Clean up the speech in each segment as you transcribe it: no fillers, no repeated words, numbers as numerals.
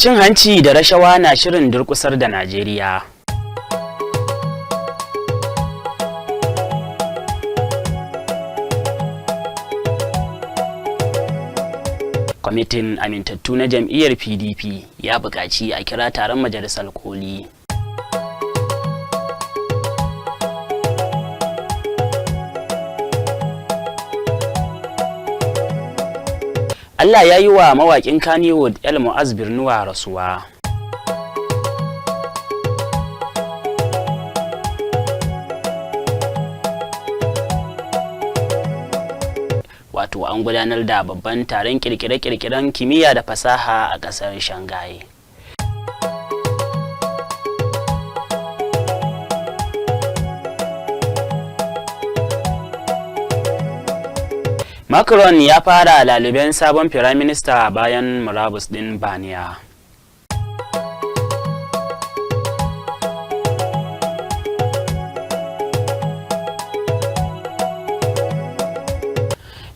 Cin hanci da rashawa na shirin durƙusar da Najeriya. Kwamitin amintattu na jam'iyyar PDP ya buƙaci a kira taron majalisar koli. Allah ya yi wa mawaƙin Kannywood El Mu'azz Birnuwa rasuwa. Wato an gudanar da babban taron kirkire-kirkiren kimiyya da fasaha a ƙasar Shanghai. Macron ya fara laluben sabon firaminista bayan murabus ɗin Baniya.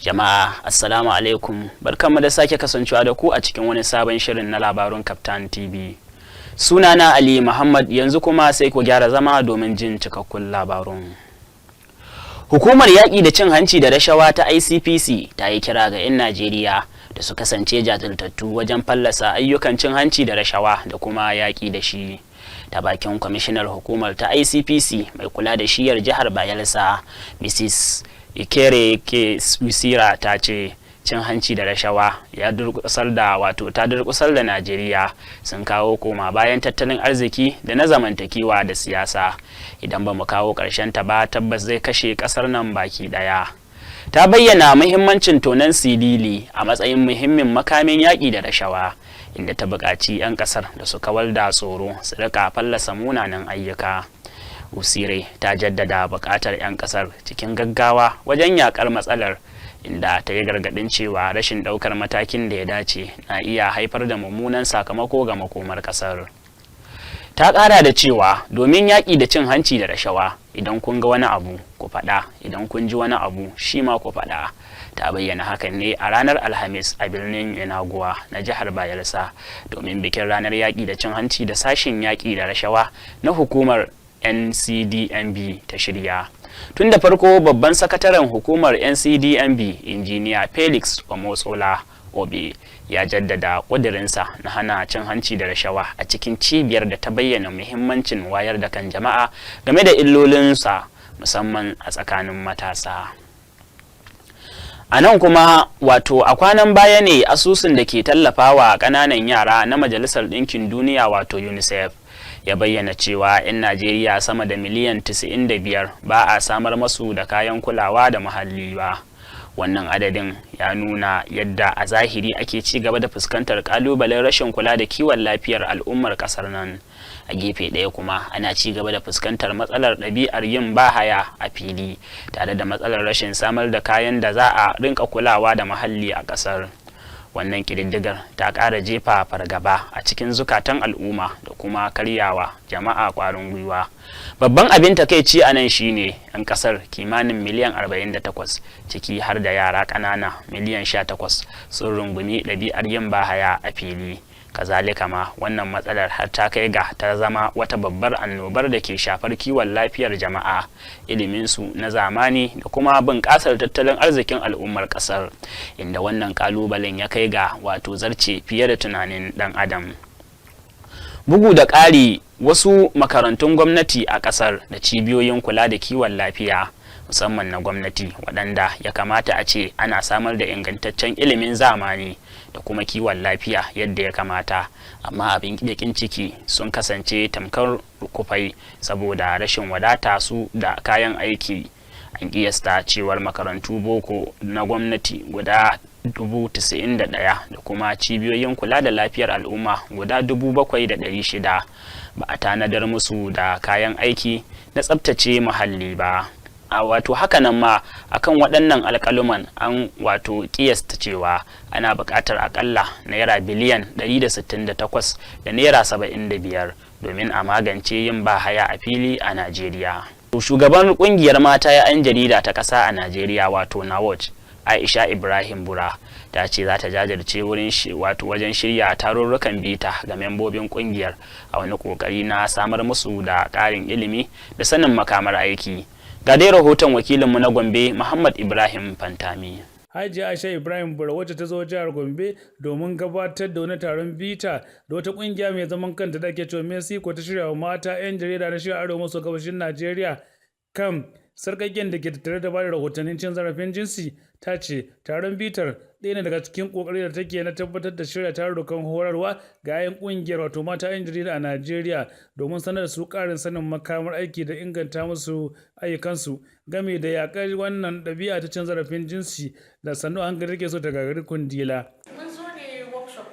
Jama'a, assalamu alaikum, barkanmu da sake kasancewa da ku a cikin wani sabon shirin na labarun Kaftan TV. Sunana Ali Muhammad, yanzu kuma sai ku gyara zama domin jin cikakkun labarun. Hukumar yaƙi da cin hanci da rashawa ta ICPC ta yi kira ga 'yan Najeriya da su kasance jajirtattu wajen fallasa ayyukan cin hanci da rashawa da kuma yaƙi da shi. Ta bakin kwamishinar hukumar ta ICPC mai kula da shiyar jihar Bayelsa, Mrs. Ikere K. Wisira ta ce cin hanci da rashawa ya durƙusar da Najeriya sun kawo koma bayan tattalin arziki da na zamantakewa da siyasa. Idan ba mu kawo ƙarshen ta ba tabbas zai kashe ƙasar nan baki ɗaya. Ta bayyana muhimmancin tonon silili a matsayin muhimmin makamin yaƙi da rashawa, inda ta buƙaci 'yan ƙasar da su kawar da tsoro su riƙa fallasa munanan ayyuka. Usire ta jaddada buƙatar 'yan ƙasar cikin gaggawa wajen yaƙar matsalar, inda ta yi gargaɗin cewa rashin ɗaukar matakin da ya dace na iya haifar da mummunan sakamako ga makomar ƙasar. Ta ƙara da cewa domin yaƙi da cin hanci da rashawa, idan kun ga wani abu ku faɗa, idan kun ji wani abu shi ma ku faɗa. Ta bayyana hakan ne a ranar Alhamis a birnin Yenagoa na jihar Bayelsa domin bikin ranar yaƙi da cin hanci da sashin yaƙi da rashawa na hukumar NCDMB ta shirya. Tun da farko babban sakataren hukumar NCDMB injiniya Felix Omosola Obe ya jaddada ƙudurinsa na hana cin hanci da rashawa a cikin cibiyar da ta bayyana muhimmancin wayar da kan jama'a game da illolinsa musamman a tsakanin matasa. A nan kuma a kwanan baya ne asusun da ke tallafawa ƙananan yara na Majalisar Ɗinkin Duniya wato UNICEF ya bayyana cewa 'yan Najeriya sama da miliyan 95 ba a samar masu da kayan kulawa da muhalli ba. Wannan adadin ya nuna yadda a zahiri ake ci gaba da fuskantar kalubalen rashin kula da kiwon lafiyar al'ummar kasar nan. A gefe ɗaya kuma ana ci gaba da fuskantar matsalar ɗabi'ar yin bahaya a fili tare da matsalar rashin samar da kayan da za a rinka kulawa da muhalli a kasar. Wannan ƙididdigar ta ƙara jefa fargaba a cikin zukatan al'umma da kuma karyawa jama'a ƙwarin gwiwa. Babban abin takaici a nan shine 'yan ƙasar kimanin miliyan 48 ciki har da yara ƙanana miliyan 18 sun rungumi ɗabi'ar yin bahaya a fili. Kazalika ma wannan matsalar har ta kai ga ta zama wata babbar annobar da ke shafar kiwon lafiyar jama'a, iliminsu na zamani da kuma bunƙasar tattalin arzikin al'ummar ƙasar, inda wannan ƙalubalen ya kai ga zarce fiye da tunanin ɗan adam. Bugu da ƙari, wasu makarantun gwamnati a ƙasar da cibiyoyin kula da kiwon lafiya musamman na gwamnati waɗanda ya kamata a ce ana samar da ingantaccen ilimin zamani da kuma kiwon lafiya yadda ya kamata, amma abin bakin ciki sun kasance tamkar kufai saboda rashin wadata su da kayan aiki. An kiyasta cewar makarantu boko na gwamnati guda 91,000 da kuma cibiyoyin kula da lafiyar al'umma guda 7,600 ba a tanadar musu da kayan aiki na tsabtace muhalli ba. Hakanan ma akan waɗannan alƙaluman an kiyasta cewa ana buƙatar akalla naira biliyan 168 da naira 75 domin a magance yin bahaya a fili a Najeriya. Shugaban ƙungiyar mata 'yan jarida ta ƙasa a Najeriya NAWOJ Aisha Ibrahim Bura ta ce za ta jajirce wajen shirya tarurrukan bita ga membobin kungiyar a wani kokari na samar musu da ƙarin ilimi da sanin makamar aiki. Ga dai rahoton wakilinmu na Gombe Muhammad Ibrahim Fantami. Hajiya Aisha Ibrahim Bura wacce ta zo jihar Gombe domin gabatar da wani taron bita da wata kungiya mai zaman kanta da ake cewa Mexico ta shirya wa mata 'yan jarida na shirya arewa maso gabashin Najeriya kan sarƙaƙƙen da ke tattare da bada rahotannin cin zarafin jinsi, ta ce taron bitar ɗaya ne daga cikin ƙoƙari da take na tabbatar da shirya tarurrukan horarwa ga 'yan ƙungiyar wato mata 'yan jarida a Najeriya domin sanar da su ƙarin sanin makamar aiki da inganta musu ayyukansu game da yaƙar wannan ɗabi'a ta cin zarafin jinsi da sannu hankali take so ta gagari kundila. Mun zo ne workshop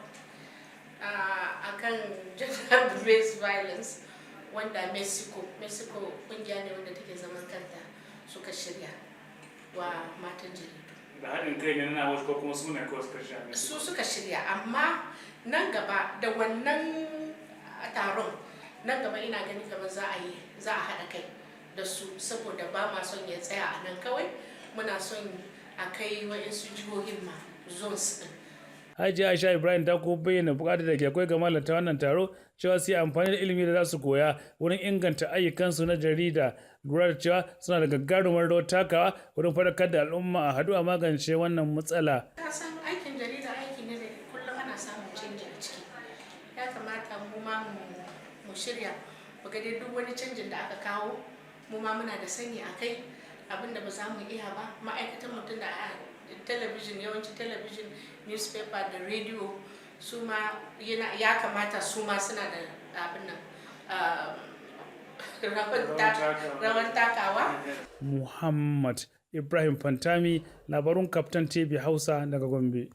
akan gender-based violence wanda Mexico ƙungiya ne wanda take zaman kanta suka shirya wa matan jaridu. Da haɗin kai ne na wasu ko kuma su ne ko suka shirya? Su suka shirya, amma nan gaba da wannan taron nan gaba ina gani kamar za a haɗa kai da su saboda ba ma son ya tsaya a nan kawai, muna son a kai wa'insu jihohin ma zones din. Hajiya Aisha Ibrahim ta kuma bayyana buƙatar da ke akwai ga mahalarta wannan taro cewa su yi amfani da ilimi da za su koya wurin inganta ayyukansu na jarida, lura da cewa suna da gagarumar rawar takawa wurin faɗakar da al'umma a haɗu a magance wannan matsala. Ka san aikin jarida aiki ne da kullum ana samun canji a ciki. Ya kamata mu ma mu shirya mu ga dai duk wani canjin da aka kawo mu ma muna da sani a kai, abinda ba za mu iya ba. Ma'aikatan mutum da talabijin, yawanci talabijin, newspaper da radio su ma ya kamata su ma suna da abin nan rawan takawa. Muhammad Ibrahim Fantami, labarun Kaftan TV Hausa daga Gombe.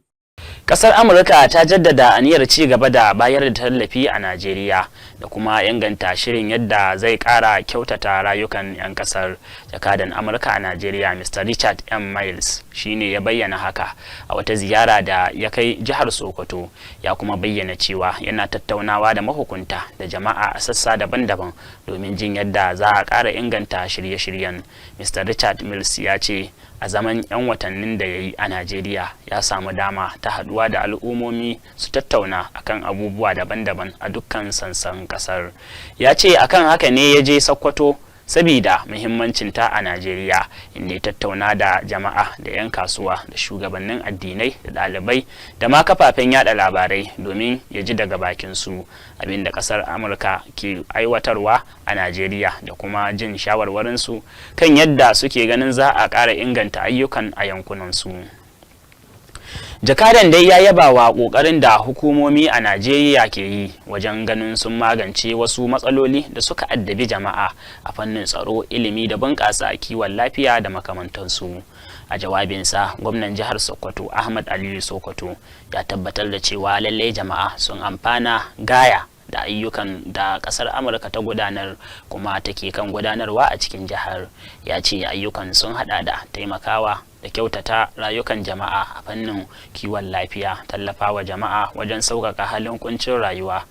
Kasar Amurka ta jaddada aniyar ci gaba da bayar da tallafi a Najeriya da kuma inganta shirin yadda zai kara kyautata rayukan 'yan kasar. Jakadan Amurka a Najeriya Mr. Richard M. Miles shine ya bayyana haka a wata ziyara da ya kai jihar Sokoto, ya kuma bayyana cewa yana tattaunawa da mahukunta da jama'a a sassa daban-daban domin jin yadda za a kara inganta shirye-shiryen. Mr. Richard Mills ya ce a zaman 'yan watannin da ya yi a Najeriya ya samu dama ta haduwa da al'ummomi su tattauna akan abubuwa daban-daban a dukkan sassan kasar. Ya ce akan haka ne ya je Sokoto sabida muhimmancinta a Najeriya, inda ya tattauna da jama'a da 'yan kasuwa da shugabannin addinai da ɗalibai da ma kafafen yada labarai domin ya ji daga bakin su abinda kasar Amurka ke aiwatarwa a Najeriya da kuma jin shawarwarinsu kan yadda suke ganin za a ƙara inganta ayyukan a yankunansu. Jakadan dai ya yaba wa kokarin da hukumomi a Najeriya ke yi wajen ganin sun magance wasu matsaloli da suka addabi jama'a a fannin tsaro, ilimi da bunƙasa kiwon lafiya da makamantansu. A jawabinsa, gwamnan jihar Sokoto Ahmad Aliyu Sokoto ya tabbatar da cewa lallai jama'a sun amfana gaya da ayyukan da kasar Amurka ta gudanar kuma take kan gudanarwa a cikin jihar. Ya ce ayyukan sun hada da taimakawa da kyautata rayukan jama'a a fannin kiwon lafiya, tallafawa jama'a wajen sauƙaƙa halin kuncin rayuwa,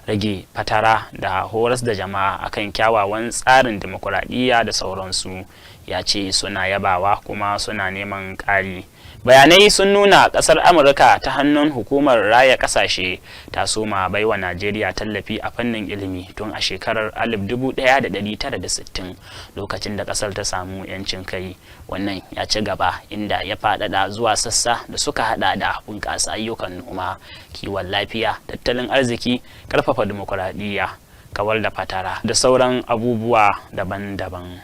rage fatara da horas da jama'a akan kyawawan tsarin dimokuraɗiyya da sauransu. Ya ce suna yabawa kuma suna neman ƙari. Bayanai sun nuna kasar Amurka ta hannun hukumar raya kasashe ta soma baiwa Najeriya tallafi a fannin ilimi tun a shekarar 1960 lokacin da kasar ta samu 'yancin kai. Wannan ya ci gaba inda ya faɗaɗa zuwa sassa da suka hada da bunƙasa ayyukan noma, kiwon lafiya, tattalin arziki, ƙarfafa dimokuraɗiyya, kawar da fatara da sauran abubuwa daban-daban.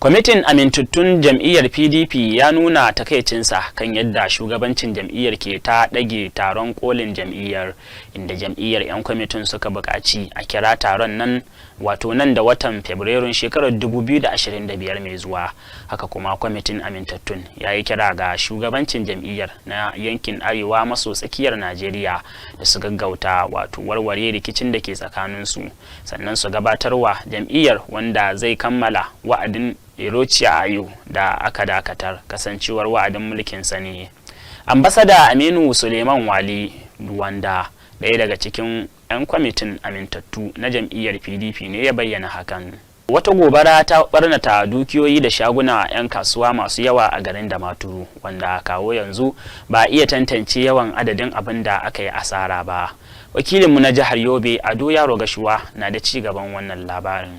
Kwamitin amintattun jam'iyyar PDP ya nuna takaicinsa kan yadda shugabancin jam'iyyar ke ta ɗage taron kolin jam'iyyar, inda jam'iyyar 'yan kwamitin suka buƙaci a kira taron nan da watan Fabrairun shekarar 2025 mai zuwa. Haka kuma kwamitin amintattun ya yi kira ga shugabancin jam'iyyar na yankin arewa maso tsakiyar Najeriya da su gaggauta warware rikicin da ke tsakaninsu, sannan su gabatarwa jam'iyyar wanda zai kammala wa'adin Erochia Ayu da aka dakatar kasancewar wa'adin mulkin sa ne. Ambasada Aminu Suleiman Wali Duwanda, ɗaya daga cikin 'yan kwamitin amintattu na jam'iyyar PDP ne ya bayyana hakan. Wata gobara ta barnata dukiyoyi da shaguna 'yan kasuwa masu yawa a garin Damaturu, wanda kawo yanzu ba iya tantance yawan adadin abin da aka yi asara ba. Wakilinmu na jihar Yobe Ado Yaro Gashuwa na da ci gaban wannan labarin.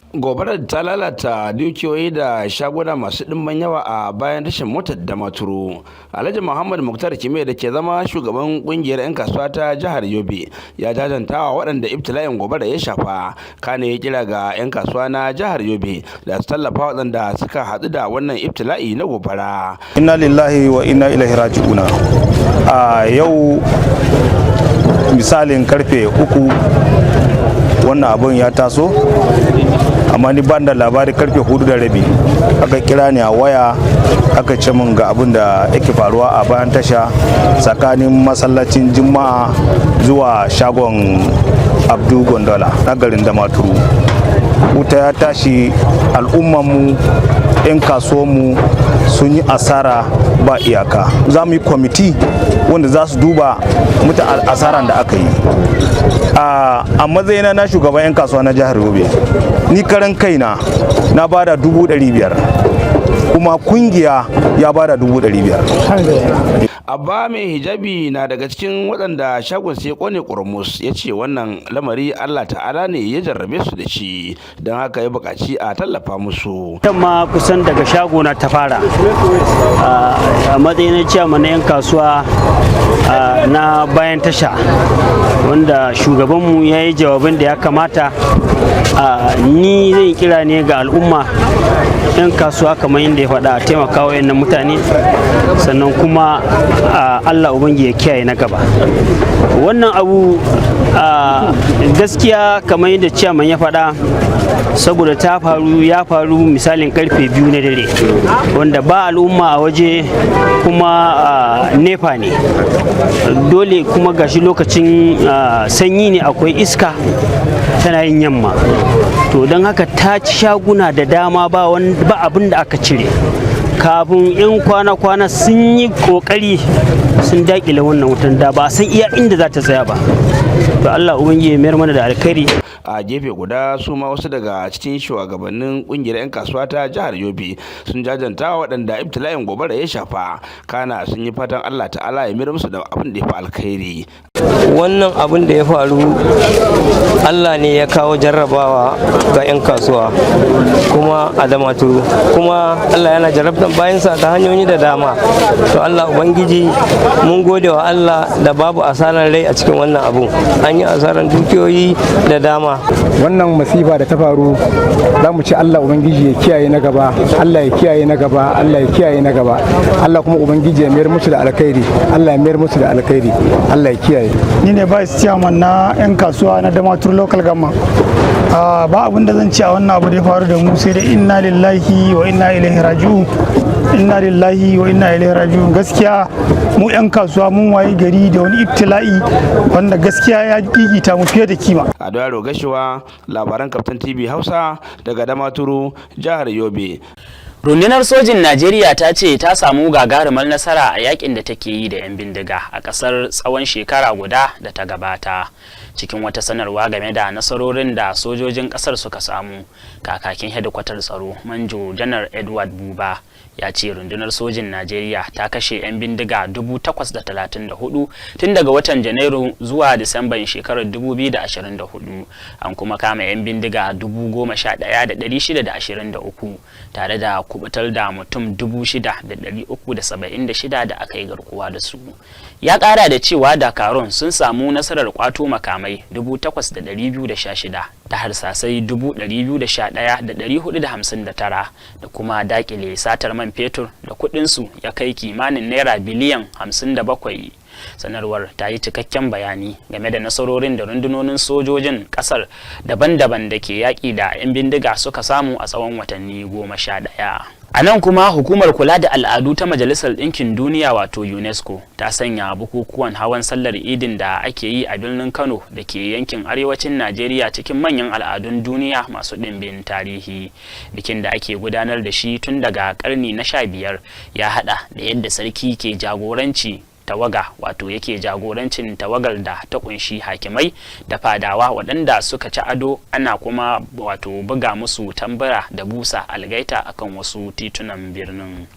Gobarar ta lalata dukiyoyi da shaguna masu ɗimbin yawa a bayan tashin motar Damaturu. Alhaji Muhammad Muktar Kime da ke zama shugaban kungiyar 'yan kasuwa ta jihar Yobe ya jajantawa waɗanda ibtila'in gobara ya shafa. Kane ya kira ga 'yan kasuwa na jihar Yobe da su tallafa waɗanda suka haɗu da wannan ibtila'i na gobara. Inna lillahi wa inna ilaihi raji'una. A yau misalin karfe 3 wannan abun ya taso, amma ni ban da labari karfe 4:30 aka kira ni a waya aka ce min ga abin da yake faruwa a bayan tasha tsakanin masallacin Juma'a zuwa shagon Abdu Gondola na garin Damaturu. Wuta ya tashi, al'ummanmu 'yan kasuwanmu sun yi asara ba iyaka. Za mu yi kwamiti wanda za su duba mutu asaran da aka yi. A matsayina na shugaban 'yan kasuwa na jihar Yobe, ni karan kaina na bada 500,000 kuma kungiya ya bada 500,000. Abba mai hijabi na daga cikin waɗanda shagon sai kone kurmus, ya ce wannan lamari Allah ta'ala ne ya jarrabe su da shi, don haka ya buƙaci a tallafa musu. Ma kusan daga shago na ta fara a matsayin ciyaman na 'yan kasuwa na bayan tasha, wanda shugabanmu ya yi jawabin da ya kamata. Ni zai kira ne ga al'umma 'yan kasuwa kamar yadda ya faɗa a taimaka wa yannan mutane, sannan kuma Allah ubangi ya kiyaye na gaba. Wannan abu gaskiya kamar yadda ciyaman ya faɗa, saboda ya faru misalin karfe 2 na dare, wanda ba al'umma a waje kuma nefa ne dole, kuma gashi lokacin sanyi ne, akwai iska tana yin yamma, to don haka ta ci shaguna da dama ba abin da aka cire. Kafin 'yan kwana-kwana sun yi kokari sun dakile wannan wutan, da ba san iya inda za ta tsaya ba. To Allah ubangiji ya mayar mana da alkhairi. A gefe guda su ma wasu daga cikin shugabannin kungiyar 'yan kasuwa ta jihar Yobe sun jajanta waɗanda ibtila'in gobara ya shafa, kana sun yi fatan Allah ta'ala ya mayar musu da abin da ya fi alkhairi. Wannan abin da ya faru Allah ne ya kawo jarrabawa ga 'yan kasuwa kuma a Damaturu, kuma Allah yana jarrabtan bayansa ta hanyoyi da dama. To Allah ubangiji mun gode wa Allah da babu asaran rai a cikin wannan abu, an yi asaran dukiyoyi da dama. Wannan masifa da ta faru za mu ci Allah ubangiji ya kiyaye na gaba, Allah ya kiyaye na gaba, Allah ya kiyaye na gaba, Allah kuma ubangiji ya mayar musu da alkhairi, Allah ya mayar musu da alkhairi, Allah ya kiyaye. Ni ne vice chairman na 'yan kasuwa na Damaturu local government. Ba abin da zan ci a wannan abu da ya faru da mu sai dai inna lillahi wa inna ilaihi raji'un. Inna lillahi wa inna ilaihi raji'un. Gaskiya mu 'yan kasuwa mun wayi gari da wani ibtila'i wanda gaskiya ya gigita mu fiye da kima. Ado Yaro Gashuwa, labaran Kaftan TV Hausa daga Damaturu, jihar Yobe. Rundunar sojin Najeriya ta ce ta samu gagarumar nasara a yakin da take yi da 'yan bindiga a kasar tsawon shekara guda da ta gabata. Cikin wata sanarwa game da nasarorin da sojojin kasar suka samu, kakakin hedikwatar tsaro Manjo Janar Edward Buba ya ce rundunar sojin Najeriya ta kashe 'yan bindiga 834 tun daga watan Janairu zuwa Disamban shekarar 2024, an kuma kama 'yan bindiga 11,623 tare da kubutar da mutum 6,376 da aka yi garkuwa da su. Ya kara da cewa dakarun sun samu nasarar kwato makamai 8,216 da harsasai 211,459 da kuma dakile satar man fetur da kudinsu ya kai kimanin naira biliyan 57. Sanarwar ta yi cikakken bayani game da nasarorin da rundunonin sojojin kasar daban-daban da ke yaƙi da 'yan bindiga suka samu a tsawon watanni 11. A nan kuma hukumar kula da al'adu ta Majalisar Ɗinkin Duniya wato UNESCO ta sanya bukukuwan hawan sallar idin da ake yi a birnin Kano da ke yankin arewacin Najeriya cikin manyan al'adun duniya masu ɗimbin tarihi. Bikin da ake gudanar da shi tun daga ƙarni na 15 ya haɗa da yadda sarki ke jagoranci tawaga wato yake jagorancin tawagar da ta kunshi hakimai da fadawa waɗanda suka ci ado ana kuma wato buga musu tambura da busa algaita akan wasu titunan birnin.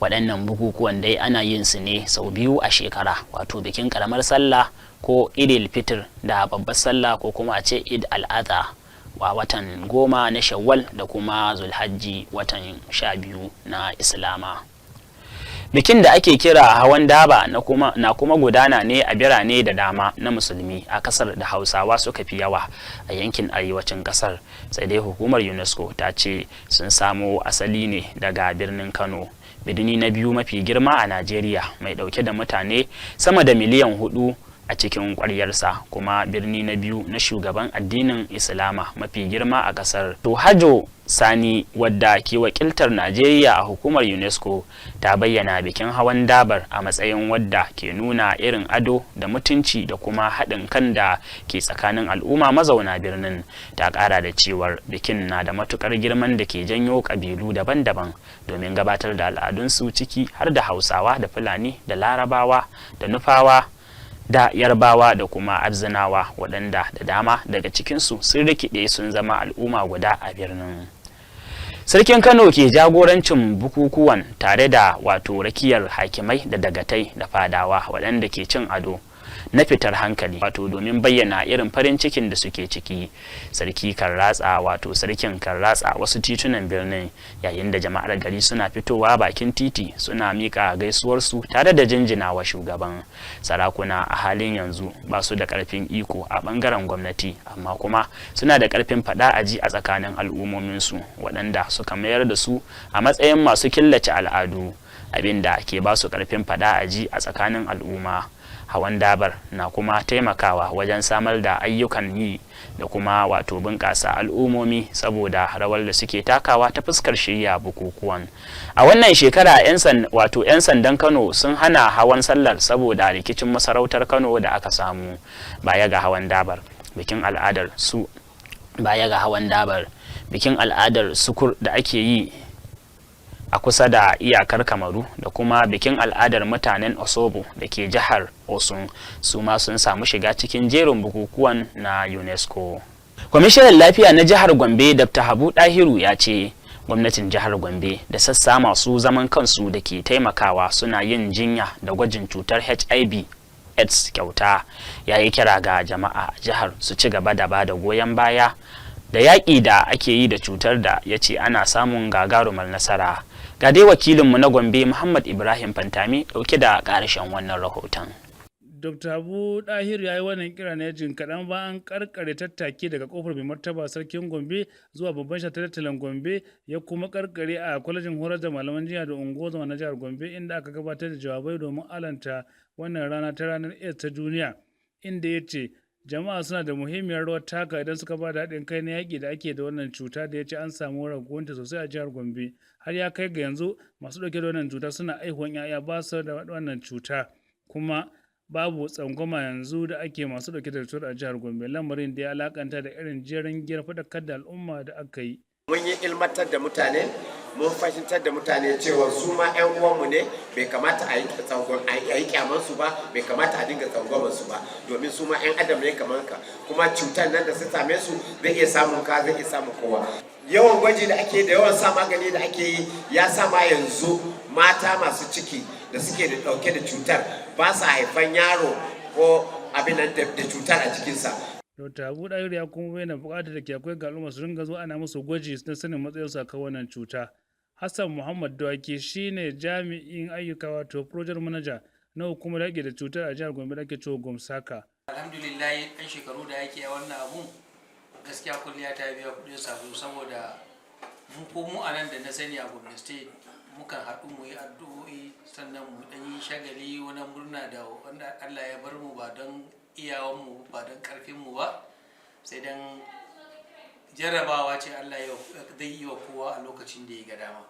Waɗannan bukukuwan dai ana yin su ne sau biyu a shekara, wato bikin karamar sallah ko idil fitr da babbar sallah ko kuma a ce id al-adha wa watan 10 na shawwal da kuma zulhajji watan 12 na islama. Bikin da ake kira hawan daba na kuma gudana ne a birane da dama na musulmi a kasar da Hausawa suka fi yawa a yankin arewacin kasar, sai dai hukumar UNESCO ta ce sun samo asali ne daga birnin Kano, birni na biyu mafi girma a Najeriya mai dauke da mutane sama da miliyan 4 a cikin ƙwaryarsa, kuma birni na biyu na shugaban addinin Islama mafi girma a kasar. To Hajo Sani wadda ke wakiltar Najeriya a hukumar UNESCO ta bayyana bikin hawan dabar a matsayin wadda ke nuna irin ado da mutunci da kuma haɗin kan da ke tsakanin al'umma mazauna birnin. Ta ƙara da cewar bikin na da matukar girman da ke janyo ƙabilu daban-daban domin gabatar da al'adunsu ciki har da Hausawa da Fulani da Larabawa da Nufawa da Yarbawa da kuma Abzinawa, waɗanda da dama daga cikinsu sun rikide sun zama al'umma guda a birnin. Sarkin Kano ke jagorancin bukukuwan tare da wato rakiyar hakimai da dagatai da fadawa waɗanda ke cin ado na fitar hankali, wato domin bayyana irin farin cikin da suke ciki. Sarkin kan ratsa wasu titunan birnin yayin da jama'ar gari suna fitowa bakin titi suna mika gaisuwarsu tare da jinjinawa shugaban. Sarakuna a halin yanzu ba su da karfin iko a bangaren gwamnati, amma kuma suna da karfin fada aji a tsakanin al'ummominsu waɗanda suka mayar da su a matsayin masu killace al'adu, abinda ke ba su karfin fada aji a tsakanin al'umma. Hawan dabar na kuma taimakawa wajen samar da ayyukan yi da kuma wato bunƙasa al'ummomi saboda rawar da suke takawa ta fuskar shirya bukukuwan. A wannan shekara 'yan sandan Kano sun hana hawan sallar saboda rikicin masarautar Kano da aka samu. Baya ga hawan dabar, bikin al'adar sukur da ake yi a kusa da iyakar Kamaru da kuma bikin al'adar mutanen Osobo da ke jihar Osun su ma sun samu shiga cikin jerin bukukuwan na UNESCO. Kwamishinan lafiya na jihar Gombe Dr. Habu Dahiru ya ce gwamnatin jihar Gombe da sassa masu zaman kansu da ke taimakawa suna yin jinya da gwajin cutar HIV/AIDS kyauta. Ya yi kira ga jama'a jihar su ci gaba da bada goyon baya da yaƙi da ake yi da cutar da ya ce ana samun gagarumar nasara. Ga dai wakilinmu na Gombe Muhammad Ibrahim Fantami ɗauke da ƙarshen wannan rahoton. Dr. Abu Dahir ya yi wannan kira ne jin kaɗan bayan karkare tattaki daga kofar mai martaba sarkin Gombe zuwa babban shataletalen Gombe, ya kuma karkare a kwalejin horar da malaman jinya da ungozoma na jihar Gombe, inda aka gabatar da jawabai domin alanta wannan rana ta ranar AIDS ta duniya, inda ya ce jama'a suna da muhimmiyar rawar taka idan suka ba da haɗin kai na yaƙi da ake da wannan cuta da ya ce an samu raguwanta sosai a jihar Gombe, har ya kai ga yanzu masu ɗauke da wannan cuta suna aihuwan 'ya'ya ba su da wannan cuta, kuma babu tsangwama yanzu da ake masu ɗauke da cutar a jihar Gombe, lamarin da ya alakanta da irin jerin giyar faɗakar da al'umma da aka yi. Mun yi ilmantar da mutane, mun fahimtar da mutane cewa su ma 'yan uwanmu ne, bai kamata a yi kyamansu ba, bai kamata a dinga tsangwamansu ba, domin su ma 'yan adam ne kamar ka, kuma cutar nan da su same su zai iya samun ka, zai iya samun kowa. Yawan gwaji da ake da yawan sa magani da ake yi ya sa ma yanzu mata masu ciki da suke da ɗauke da cutar ba sa haifan yaro ko abin da cutar a jikinsa. Dr. Abu Dahir ya kuma bayyana buƙatar da ke akwai ga al'umma su ringa zuwa ana musu gwaji na sanin matsayinsu a kan wannan cuta. Hassan Muhammad Dawaki shine jami'in ayyuka wato project manager na hukumar yaƙi da cutar a jihar Gombe da ake cewa Gomsaka. Alhamdulillah ɗan shekaru da yake a wannan abun gaskiya kulliya ta biya kuɗin sabulu, saboda mu a nan da na sani a Gombe State mukan haɗu mu yi addu'o'i, sannan mu ɗan yi shagali wani murna da wanda Allah ya bar mu ba don iyawanmu ba don ƙarfinmu ba, sai don jarrabawa ce Allah zai yi wa kowa a lokacin da ya ga dama.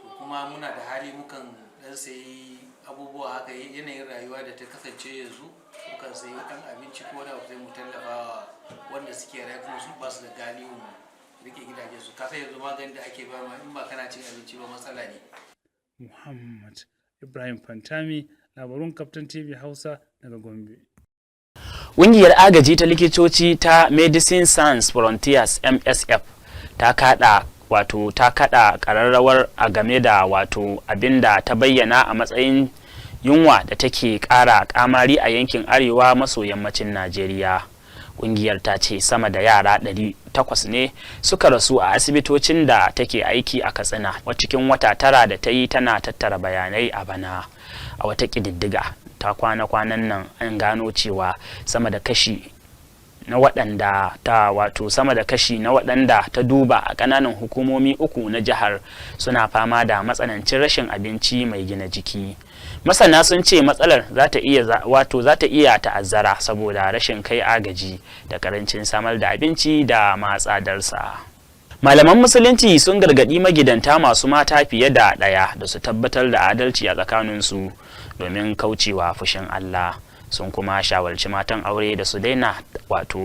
To kuma muna da hali mukan dan sayi abubuwa haka, yanayin rayuwa da ta kasance yanzu mukan sayi ɗan abinci ko da sai mu tallafa wanda suke rayu kuma su ba su da galihu mu rike gidajen su. Kasa yanzu magani da ake bayarwa in ba kana cin abinci ba matsala ne. Muhammad Ibrahim Fantami, labarun Kaftan TV Hausa daga Gombe. Ƙungiyar agaji ta likitoci ta Medicine Sans Frontiers MSF ta kada ƙararrawar a game da abinda ta bayyana a matsayin yunwa da take ƙara ƙamari a yankin arewa maso yammacin Najeriya. Ƙungiyar ta ce sama da yara 800 ne suka rasu a asibitocin da take aiki a Katsina cikin wata tara da ta yi tana tattara bayanai a bana. A wata ƙididdiga ta kwana-kwanan nan an gano cewa sama da kashi na waɗanda ta duba a ƙananan hukumomi 3 na jihar suna fama da matsanancin rashin abinci mai gina jiki. Masana sun ce matsalar za ta iya ta'azzara saboda rashin kai agaji da karancin samar da abinci da matsadarsa. Malaman musulunci sun gargaɗi magidanta masu mata fiye da ɗaya da su tabbatar da adalci a tsakaninsu domin kaucewa fushin Allah. Sun kuma shawarci matan aure da su daina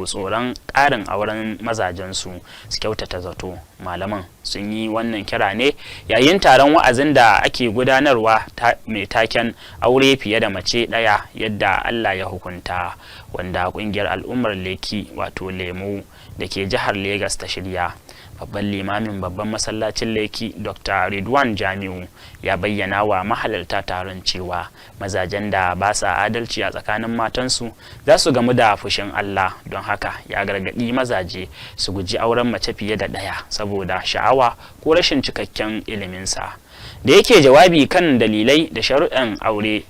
tsoron ƙarin auren mazajensu su kyautata zato. Malaman sun yi wannan kira ne yayin taron wa'azin da ake gudanarwa mai taken aure fiye da mace ɗaya yadda Allah ya hukunta, wanda ƙungiyar al'ummar Lekki Lemu da ke jihar Legas ta shirya. Babban limamin babban masallacin Lekki Dr. Ridwan Jamiu ya bayyana wa mahalarta taron cewa mazajen da ba sa adalci a tsakanin matansu za su gamu da fushin Allah, don haka ya gargaɗi mazaje su guji auren mace fiye da ɗaya saboda sha'awa ko rashin cikakken iliminsa. Da yake jawabi kan dalilai da sharuɗan aure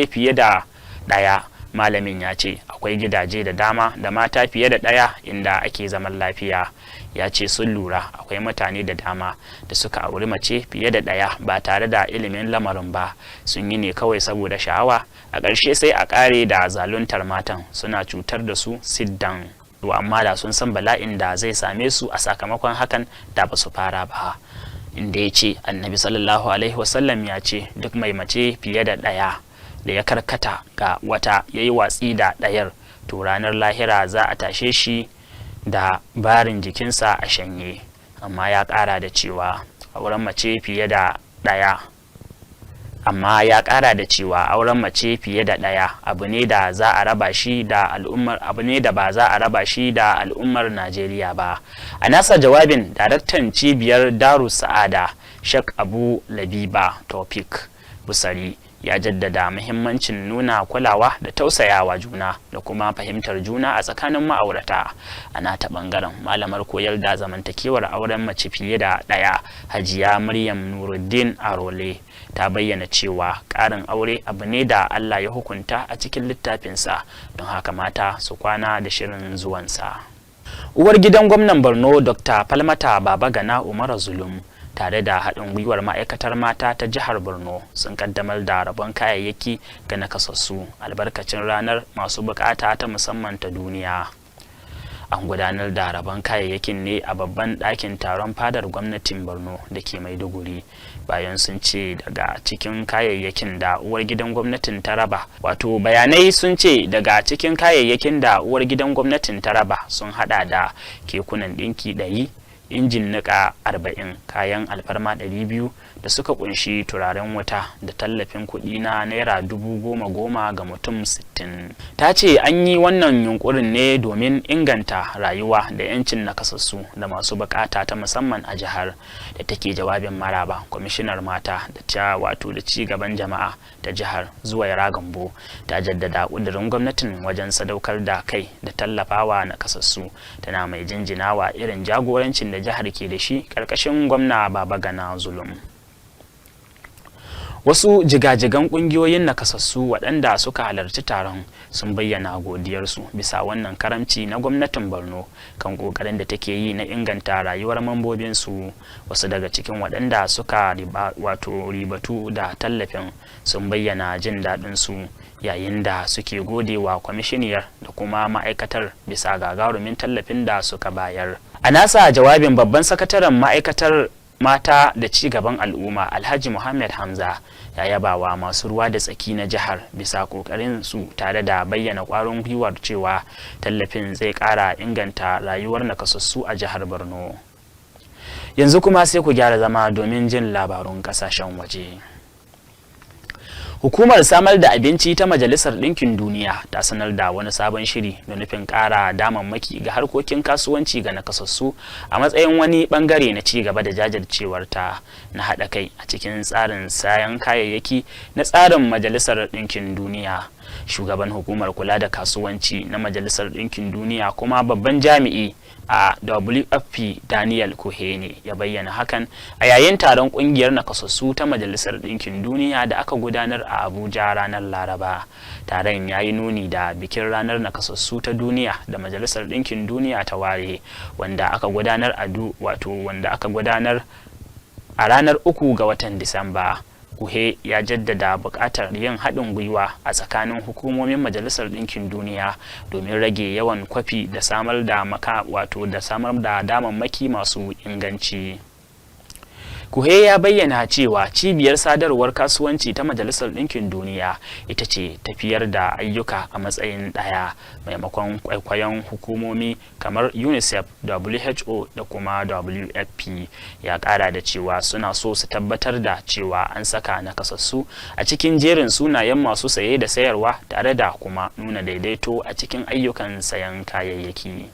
fiye da ɗaya, malamin ya ce akwai gidaje da dama da mata fiye da ɗaya inda ake zaman lafiya. Ya ce sun lura akwai mutane da dama da suka auri mace fiye da ɗaya ba tare da ilimin lamarin ba, sun yi ne kawai saboda sha'awa, a ƙarshe sai a ƙare da zaluntar matan suna cutar da su siddan. Amma da sun san bala'in da zai same su a sakamakon hakan da ba su fara ba. Inda ya ce Annabi sallallahu alaihi wasallam ya ce duk mai mace fiye da ɗaya da ya karkata ga wata ya yi watsi da ɗayar, to ranar lahira za a tashe shi da barin jikinsa a shanye. Amma ya ƙara da cewa auren mace fiye da ɗaya abu ne da ba za a raba shi da al'ummar Najeriya ba. A nasa jawabin, daraktan cibiyar Darus Sa'ada Sheikh Abu Labiba Tawfik Busari ya jaddada muhimmancin nuna kulawa da tausayawa juna da kuma fahimtar juna a tsakanin ma'aurata. A nata bangaren, malamar koyar da zamantakewar auren mace fiye da ɗaya Hajiya Maryam Nuruddin Arole ta bayyana cewa ƙarin aure abu ne da Allah ya hukunta a cikin littafinsa, don haka mata su kwana da shirin zuwansa. Uwar gidan gwamnan Borno Dr. Falmata Babagana Umar Zulum tare da haɗin gwiwar ma'aikatar mata ta jihar Borno sun kaddamar da rabon kayayyaki ga nakasassu albarkacin ranar masu bukata ta musamman ta duniya. An gudanar da rabon kayayyakin ne a babban ɗakin taron fadar gwamnatin Borno da ke Maiduguri, bayan sun ce daga cikin kayayyakin da uwar gidan gwamnatin ta raba bayanai sun ce daga cikin kayayyakin da uwar gidan gwamnatin ta raba sun hada da kekunan ɗinki 100, injin niƙa 40, kayan alfarma 200 da suka kunshi turaren wuta da tallafin kuɗi na naira 10,000 ga mutum 60. Ta ce an yi wannan yunkurin ne domin inganta rayuwa da 'yancin nakasassu da masu bukata ta musamman a jihar. Da take jawabin maraba, kwamishinar mata da ci gaban jama'a ta jihar Zuwaira Gambo ta jaddada ƙudurin gwamnatin wajen sadaukar da kai da tallafawa nakasassu, tana mai jinjinawa irin jagorancin da jihar ke da shi ƙarƙashin gwamna Babagana Zulum. Wasu jigajigan kungiyoyin nakasassu waɗanda suka halarci taron sun bayyana godiyarsu bisa wannan karamci na gwamnatin Borno kan kokarin da take yi na inganta rayuwar mambobinsu. Wasu daga cikin waɗanda suka ribatu da tallafin sun bayyana jin daɗin su yayin da suke godewa kwamishiniyar da kuma ma'aikatar bisa gagarumin tallafin da suka bayar. A nasa jawabin, babban sakataren ma'aikatar mata da ci gaban al'umma Alhaji Muhammad Hamza ya yabawa masu ruwa da tsaki na jihar bisa kokarin su, tare da bayyana kwarin gwiwar cewa tallafin zai kara inganta rayuwar nakasassu a jihar Borno. Yanzu kuma sai ku gyara zama domin jin labarun kasashen waje. Hukumar samar da abinci ta Majalisar Ɗinkin Duniya ta sanar da wani sabon shiri da nufin ƙara damammaki ga harkokin kasuwanci ga nakasassu a matsayin wani bangare na ci gaba da jajircewarta na haɗa kai a cikin tsarin sayan kayayyaki na tsarin Majalisar Ɗinkin Duniya. Shugaban hukumar kula da kasuwanci na Majalisar Ɗinkin Duniya kuma babban jami'i a WFP Daniel Kuhene ya bayyana hakan a yayin taron kungiyar nakasassu ta Majalisar Ɗinkin Duniya da aka gudanar a Abuja ranar Laraba. Taron ya yi nuni da bikin ranar nakasassu ta duniya da Majalisar Ɗinkin Duniya ta ware wanda aka gudanar a ranar 3 ga watan Disamba. Kuhe ya jaddada buƙatar yin haɗin gwiwa a tsakanin hukumomin Majalisar Ɗinkin Duniya domin rage yawan kwafi da samar da damammaki masu inganci. Kuhe ya bayyana cewa cibiyar sadarwar kasuwanci ta Majalisar Ɗinkin Duniya ita ce tafiyar da ayyuka a matsayin ɗaya maimakon kwaikwayon hukumomi kamar UNICEF, WHO da kuma WFP. Ya ƙara da cewa suna so su tabbatar da cewa an saka nakasassu a cikin jerin sunayen masu saye da sayarwa tare da kuma nuna daidaito a cikin ayyukan sayan kayayyaki.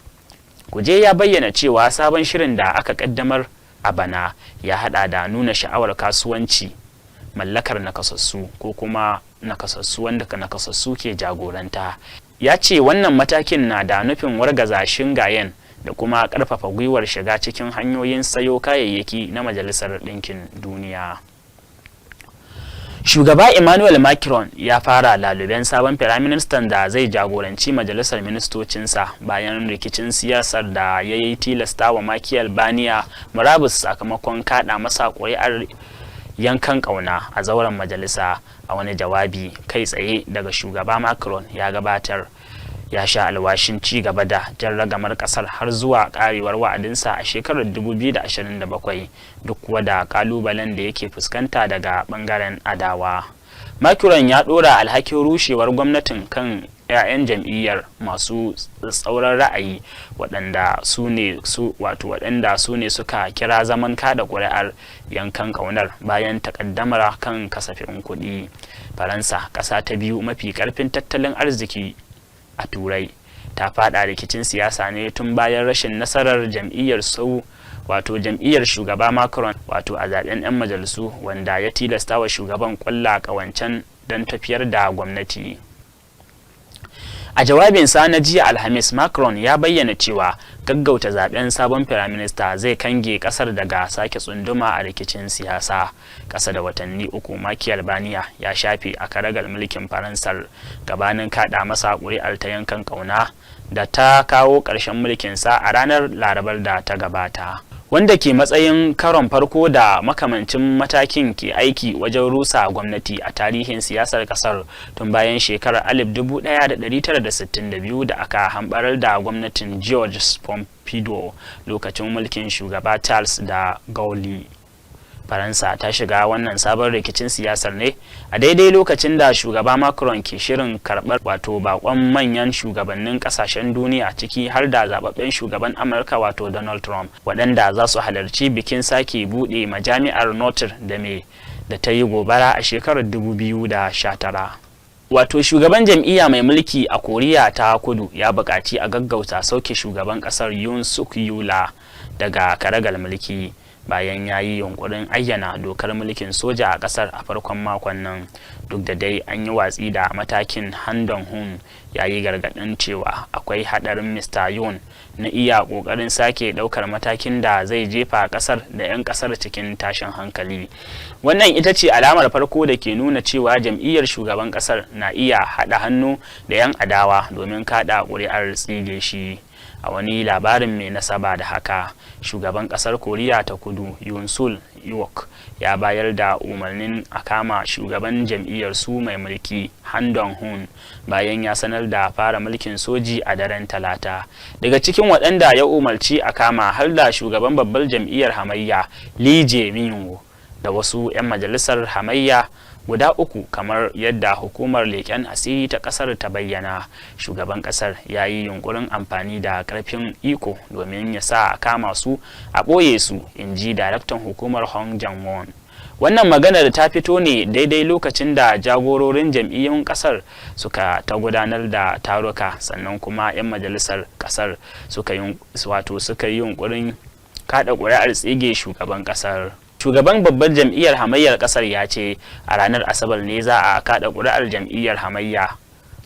Kuje ya bayyana cewa sabon shirin da aka ƙaddamar a bana ya hada da nuna sha'awar kasuwanci mallakar nakasassu ko kuma nakasassu wanda nakasassu ke jagoranta. Ya ce wannan matakin na da nufin wargaza shingayen da kuma karfafa gwiwar shiga cikin hanyoyin sayo kayayyaki na Majalisar Ɗinkin Duniya. Shugaba Emmanuel Macron ya fara laluben sabon firaministan da zai jagoranci majalisar ministocinsa bayan rikicin siyasar da ya yi tilasta wa Michel Barnier murabus sakamakon kada masa ƙuri'ar yankan ƙauna a zauren majalisa. A wani jawabi kai tsaye daga shugaba Macron ya gabatar ya sha alwashin ci gaba da jan ragamar kasar har zuwa karewar wa'adinsa a shekarar 2027 duk kuwa da kalubalen da yake fuskanta daga bangaren adawa. Macron ya dora alhakin rushewar gwamnatin kan 'ya'yan jam'iyyar masu tsauran ra'ayi waɗanda su ne suka kira zaman kada ƙuri'ar yankan ƙaunar bayan takaddamar kan kasafin kuɗi. Faransa, ƙasa ta biyu mafi ƙarfin tattalin arziki a Turai, ta fada rikicin siyasa ne tun bayan rashin nasarar jam'iyyar jam'iyyar shugaba Macron a zaben 'yan majalisu wanda ya tilasta wa shugaban kulla kawancan don tafiyar da gwamnati. A jawabinsa na jiya Alhamis, Macron ya bayyana cewa gaggauta zaben sabon firaminista zai kange kasar daga sake tsunduma a rikicin siyasa. Kasa da watanni 3 Michel Barnier ya shafe a karagar mulkin Faransar gabanin kada masa ƙuri'ar ta yankan ƙauna da ta kawo ƙarshen mulkinsa a ranar Larabar da ta gabata, wanda ke matsayin karon farko da makamancin matakin ke aiki wajen rusa gwamnati a tarihin siyasar kasar tun bayan shekarar 1962 da aka hambarar da gwamnatin George Pompidou lokacin mulkin shugaba Charles de Gaulle. Faransa ta shiga wannan sabon rikicin siyasar ne a daidai lokacin da shugaba Macron ke shirin karɓar bakon manyan shugabannin kasashen duniya ciki har da zababben shugaban Amurka Donald Trump, waɗanda za su halarci bikin sake buɗe majami'ar Notre Dame da ta yi gobara a shekarar 2019. Shugaban jam'iyya mai mulki a Koriya ta Kudu ya buƙaci a gaggauta sauke shugaban ƙasar Yoon Suk Yeol daga karagar mulki bayan ya yi yunkurin ayyana dokar mulkin soja a kasar a farkon makon nan. Duk da dai an yi watsi da matakin, Han Dong-hun ya yi gargaɗin cewa akwai haɗarin Mr. Yoon na iya ƙoƙarin sake ɗaukar matakin da zai jefa ƙasar da 'yan ƙasar cikin tashin hankali. Wannan ita ce alamar farko da ke nuna cewa jam'iyyar shugaban ƙasar na iya haɗa hannu da 'yan adawa domin kaɗa ƙuri'ar tsige shi. A wani labarin mai nasaba da haka, shugaban kasar Koriya ta Kudu Yoon Suk Yeol ya bayar da umarnin a kama shugaban jam'iyyar su mai mulki Han Dong-hun bayan ya sanar da fara mulkin soji a daren Talata. Daga cikin waɗanda ya umarci a kama har da shugaban babbar jam'iyyar hamayya Lee Jae-myung da wasu 'yan majalisar hamayya guda uku kamar yadda hukumar leƙen asiri ta ƙasar ta bayyana. Shugaban ƙasar ya yi yunkurin amfani da ƙarfin iko domin ya sa a kama su a ɓoye su, in ji daraktan hukumar Hong Jang-won. Wannan maganar ta fito ne daidai lokacin da jagororin jam'iyyun ƙasar suka ta gudanar da taruka, sannan kuma 'yan majalisar ƙasar suka yi yunkurin kaɗa ƙuri'ar tsige shugaban ƙasar. Shugaban babbar jam'iyyar hamayyar kasar ya ce a ranar Asabar ne za a kada ƙuri'ar jam'iyyar hamayya.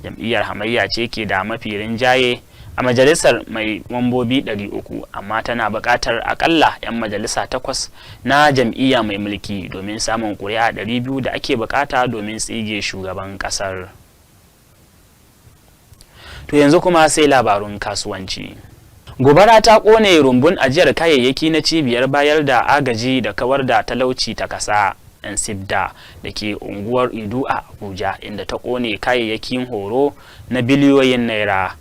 Jam'iyyar hamayya ce ke da mafi rinjaye a majalisar mai mambobi 300, amma tana buƙatar akalla 'yan majalisa 8 na jam'iyya mai mulki domin samun ƙuri'a 200 da ake buƙata domin tsige shugaban ƙasar. To yanzu kuma sai labarun kasuwanci. Gobara ta kone rumbun ajiyar kayayyaki na cibiyar bayar da agaji da kawar da talauci ta kasa NSIBDA da ke unguwar Idu a Abuja, inda ta kone kayayyakin horo na biliyoyin naira.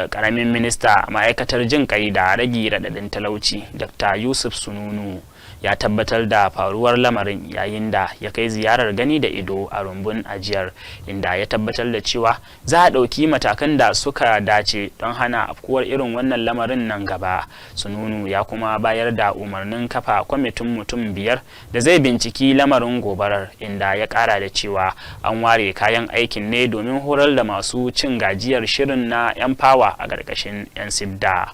Karamin minista ma'aikatar jin kai da rage radadin talauci Dr. Yusuf Sununu ya tabbatar da faruwar lamarin yayin da ya kai ziyarar gani da ido a rumbun ajiyar, inda ya tabbatar da cewa za a ɗauki matakan da suka dace don hana afkuwar irin wannan lamarin nan gaba. Sununu ya kuma bayar da umarnin kafa kwamitin mutum 5 da zai binciki lamarin gobarar, inda ya ƙara da cewa an ware kayan aikin ne domin horar da masu cin gajiyar shirin na 'yan fawa a ƙarƙashin 'yan sibda.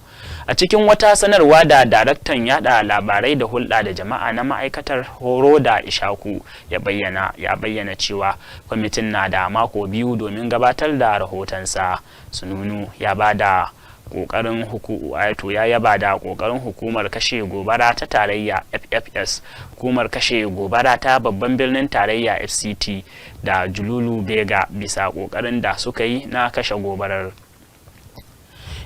A cikin wata sanarwa da daraktan yada labarai da hulɗa da jama'a na ma'aikatar horo da Ishaku ya bayyana cewa kwamitin na da mako 2 domin gabatar da rahotonsa. Sununu ya bada kokarin yaba da kokarin hukumar kashe gobara ta tarayya FFS, hukumar kashe gobara ta babban birnin tarayya FCT da Jululu Bega bisa kokarin da suka yi na kashe gobarar.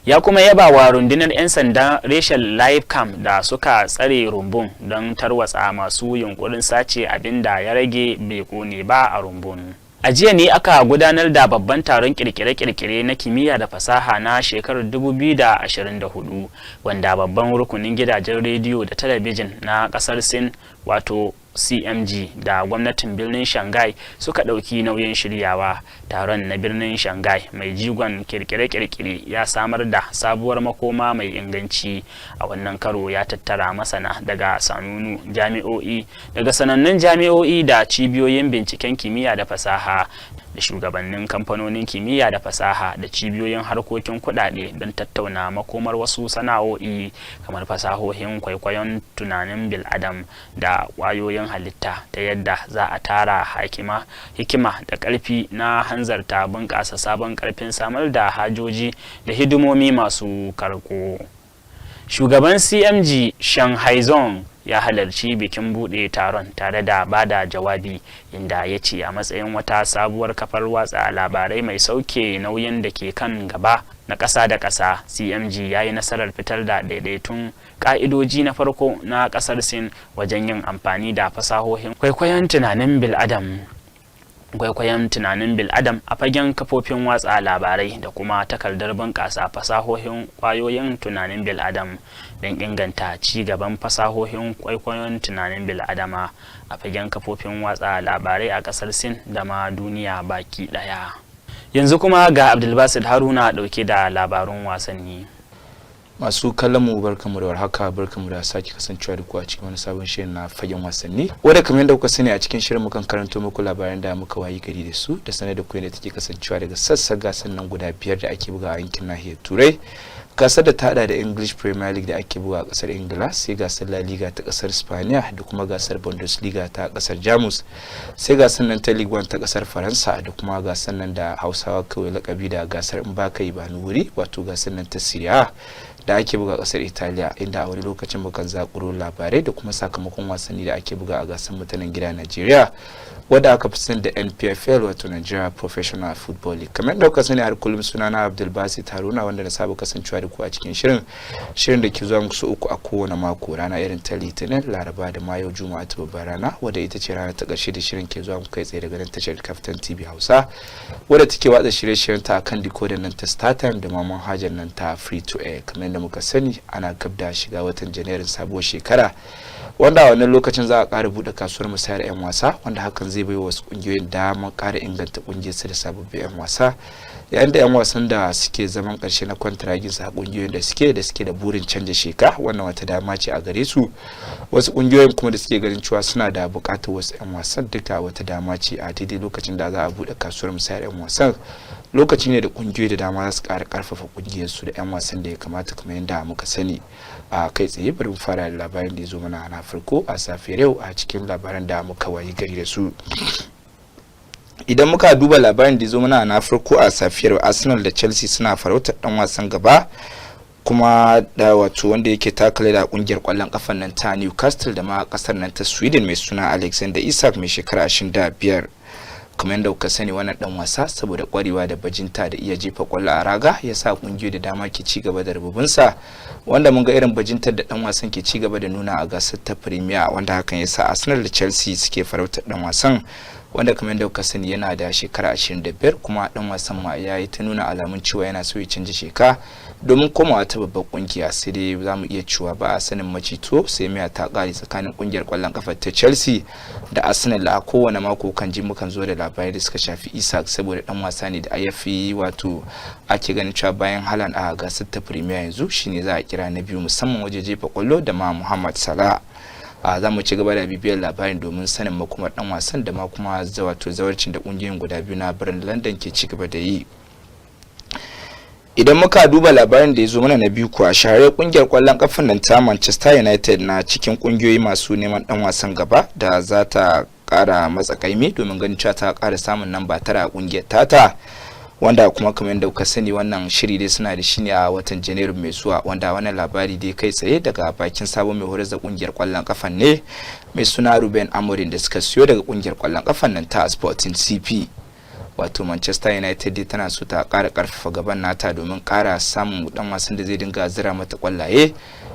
Ya kuma yaba wa rundunar 'yan sanda reshen Livecam da suka tsare rumbun don tarwatsa masu yunkurin sace abin da ya rage bai kone ba a rumbun. A jiya ne aka gudanar da babban taron kirkire-kirkire na kimiyya da fasaha na shekarar 2024, wanda babban rukunin gidajen rediyo da talabijin na kasar Sin wato CMG da gwamnatin birnin Shanghai suka ɗauki nauyin shiryawa. Taron na birnin Shanghai mai jigon kirkire-kirkire ya samar da sabuwar makoma mai inganci. A wannan karo ya tattara masana daga sanannun jami'o'i da cibiyoyin binciken kimiyya da fasaha da shugabannin kamfanonin kimiyya da fasaha da cibiyoyin harkokin kuɗaɗe don tattauna makomar wasu sana'o'i kamar fasahohin kwaikwayon tunanin bil'adam da ƙwayoyin halitta, ta yadda za a tara hikima da ƙarfi na hanzarta bunƙasa sabon ƙarfin samar da hajoji da hidimomi masu karko. Shugaban CMG Shan Haizong ya halarci bikin bude taron tare da bada jawabi, inda ya ce a matsayin wata sabuwar kafar watsa labarai mai sauke nauyin da ke kan gaba na ƙasa da ƙasa, CMG ya yi nasarar fitar da daidaitun ƙa'idoji na farko na ƙasar Sin wajen yin amfani da fasahohin kwaikwayon tunanin bil'adam a fagen kafofin watsa labarai da kuma takardar bunƙasa fasahohin ƙwayoyin tunanin bil'adam don inganta ci gaban fasahohin kwaikwayon tunanin bil'adama a fagen kafofin watsa labarai a ƙasar Sin da ma duniya baki ɗaya. Yanzu kuma ga Abdulbasid Haruna ɗauke da labarun wasanni. Masu kallon mu barkamu da warhaka, barkamu da sake kasancewa da ku a cikin wani sabon shirin na fagen wasanni, wanda kamar yadda kuka sani a cikin shirin mukan karanto muku labaran da muka wayi gari da su da sanar da ku yadda take kasancewa daga sassan gasan nan guda 5 da ake buga a yankin nahiyar Turai. Gasar da ta hada da English Premier League da ake buga a kasar Ingila, sai gasar La Liga ta kasar Spaniya da kuma gasar Bundesliga ta kasar Jamus, sai gasar nan ta Ligue 1 ta kasar Faransa da kuma gasar nan da Hausawa kawai lakabi da gasar in baka yi bani wuri, wato gasar nan ta Serie A da ake buga a kasar Italiya, inda a wani lokacin mukan zakuro labarai da kuma sakamakon wasanni da ake buga a gasar mutanen gida Najeriya wadda aka fi sani da NPFL wato Nigeria Professional Football League. Kamar da kuka sani har kullum sunana Abdulbasit Haruna, wanda na saba kasancewa da ku a cikin shirin da ke zuwa muku uku a kowane mako, rana irin ta Litinin, Laraba da ma yau Juma'a ta babbar rana, wadda ita ce rana ta ƙarshe da shirin ke zuwa muku kai tsaye daga nan tashar Kaftan TV Hausa, wadda take watsa shirye-shiryen ta akan decoder nan ta StarTime da ma manhajar nan ta Free to Air. Kamar da muka sani ana gab da shiga watan Janairun sabuwar shekara, wanda a wannan lokacin za a ƙara buɗe kasuwar musayar 'yan wasa, wanda hakan zai bai wa wasu ƙungiyoyin damar ƙara inganta ƙungiyarsu da sababbin 'yan wasa, yayin da 'yan wasan da suke zaman ƙarshe na kwantiragin su a ƙungiyoyin da suke da burin canja sheka, wannan wata dama ce a gare su. Wasu ƙungiyoyin kuma da suke ganin cewa suna da buƙatar wasu 'yan wasan, duka wata dama ce a daidai lokacin da za a buɗe kasuwar musayar 'yan wasan. Lokaci ne da ƙungiyoyi da dama za su ƙara ƙarfafa ƙungiyarsu da 'yan wasan da ya kamata kamar yadda muka sani. A kai tsaye bari mu fara da labarin da ya zo mana na farko a safiyar yau a cikin labaran da muka wayi gari da su. Idan muka duba labarin da ya zo mana na farko a safiyar, Arsenal da Chelsea suna farautar dan wasan gaba kuma da wato wanda yake takale da kungiyar kwallon kafan nan ta Newcastle da ma kasar nan ta Sweden mai suna Alexander Isak mai shekara 25. Kamar yadda kuka sani wannan dan wasa saboda kwarewa da bajinta da iya jefa kwallo a raga ya sa kungiyoyi da dama ke ci gaba da rububinsa, wanda mun ga irin bajintar da dan wasan ke ci gaba da nuna a gasar ta Premier, wanda hakan ya sa Arsenal da Chelsea suke farautar dan wasan, wanda kamar yadda kuka sani yana da shekara 25 kuma dan wasan ma ya yi ta nuna alamun cewa yana so ya canja sheka domin komawa ta babbar kungiya. Sai dai za mu iya cewa ba a sanin macito sai miya ta kare tsakanin kungiyar kwallon kafa ta Chelsea da Arsenal. A kowane mako kan ji mukan zo da labarai da suka shafi Isak saboda dan wasa ne da ayafi wato ake ganin cewa bayan Haaland a gasar ta Premier yanzu shine za a kira na biyu musamman waje jefa kwallo da ma Mohamed Salah. Za mu ci gaba da bibiyar labarin domin sanin makomar dan wasan da ma kuma wato zawarcin da kungiyoyin guda biyu na birnin London ke ci gaba da yi. Idan muka duba labarin da ya zo mana na biyu kuwa, shahararren kungiyar kwallon kafan nan ta Manchester United na cikin kungiyoyi masu neman dan wasan gaba da za ta kara matsakaimi domin ganin cewa ta kara samun namba 9 a kungiyar tata, wanda kuma kamar yadda kuka sani wannan shiri dai suna da shi ne a watan Janairu mai zuwa, wanda wannan labari dai kai tsaye daga bakin sabon mai horar da kungiyar kwallon kafan ne mai suna Ruben Amorim da suka siyo daga kungiyar kwallon kafan nan ta Sporting CP. Wato Manchester United dai tana so ta ƙara ƙarfafa gaban nata domin ƙara samun dan wasan da zai dinga zira mata kwallaye,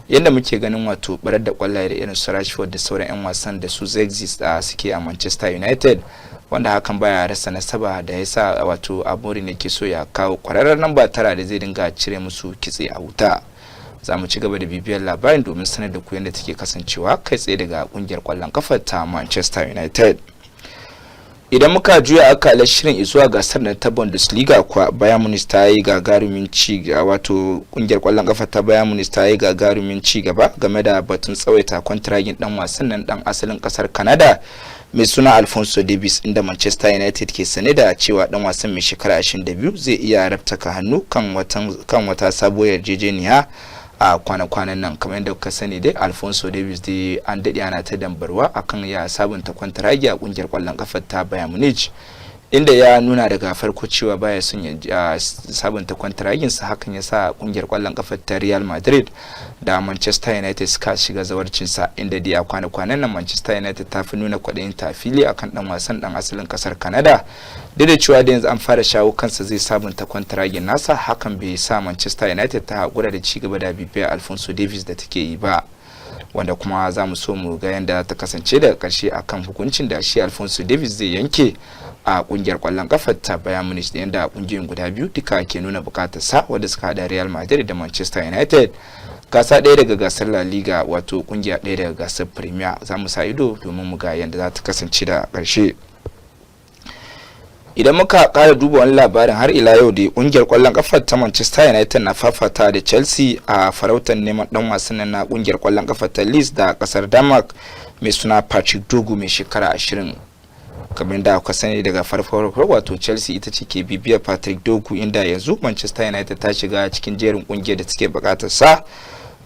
yadda muke ganin wato barar da kwallaye da irin su Rashford da sauran 'yan wasan da su Zexis da suke a Manchester United, wanda hakan baya rasa nasaba da yasa wato Amorim yake so ya kawo kwararren namba 9 da zai dinga cire musu kitse a wuta. Za mu ci gaba da bibiyar labarin domin sanar da ku yadda take kasancewa kai tsaye daga kungiyar kwallon kafa ta Manchester United. Idan muka juya akalar shirin zuwa gasar da ta Bundesliga kuwa, Bayern Munich ta yi gagarumin ci gaba, wato kungiyar kwallon kafa ta Bayern Munich ta yi gagarumin ci gaba game da batun tsawaita kwantiragin dan wasan nan dan asalin kasar Canada mai suna Alphonso Davies, inda Manchester United ke sane da cewa dan wasan mai shekara 22 zai iya rabtaka hannu kan wata sabuwar yarjejeniya a kwana-kwanan nan. Kamar yadda kuka sani dai Alphonso Davies dai an daɗe ana ta dambarwa akan ya sabunta kwantaragi a kungiyar kwallon kafa ta Bayern Munich, inda ya nuna daga farko cewa baya son ya sabunta kwantaragin sa. Hakan ya sa kungiyar kwallon kafa ta Real Madrid da Manchester United suka shiga zawarcin sa, inda dai a kwana-kwanan nan Manchester United ta fi nuna kwaɗayin ta fili akan dan wasan dan asalin kasar Canada, duk da cewa da yanzu an fara shawo kansa zai sabunta kwantaragin nasa. Hakan bai sa Manchester United ta haƙura da ci gaba da bibiyar Alphonso Davies da take yi ba, wanda kuma za mu so mu ga yadda ta kasance daga ƙarshe akan hukuncin da shi Alphonso Davies zai yanke a kungiyar kwallon kafar ta Bayern Munich, da yanda kungiyoyin guda biyu duka ke nuna bukatar sa, wanda suka hada Real Madrid da Manchester United. Gasa ɗaya daga gasar La Liga, wato kungiya ɗaya daga gasar Premier. Za mu sa ido domin mu ga yadda za ta kasance da ƙarshe. Idan muka ƙara duba wani labarin har ila yau da kungiyar kwallon kafar ta Manchester United na fafata da Chelsea a farautar neman dan wasan na kungiyar kwallon kafar ta Leeds da kasar Denmark mai suna Patrick Dogu mai shekara 20. Kamar da aka sani daga farko wato Chelsea ita ce ke bibiyar Patrick Dogu, inda yanzu Manchester United ta shiga cikin jerin kungiyar da take bukatar sa,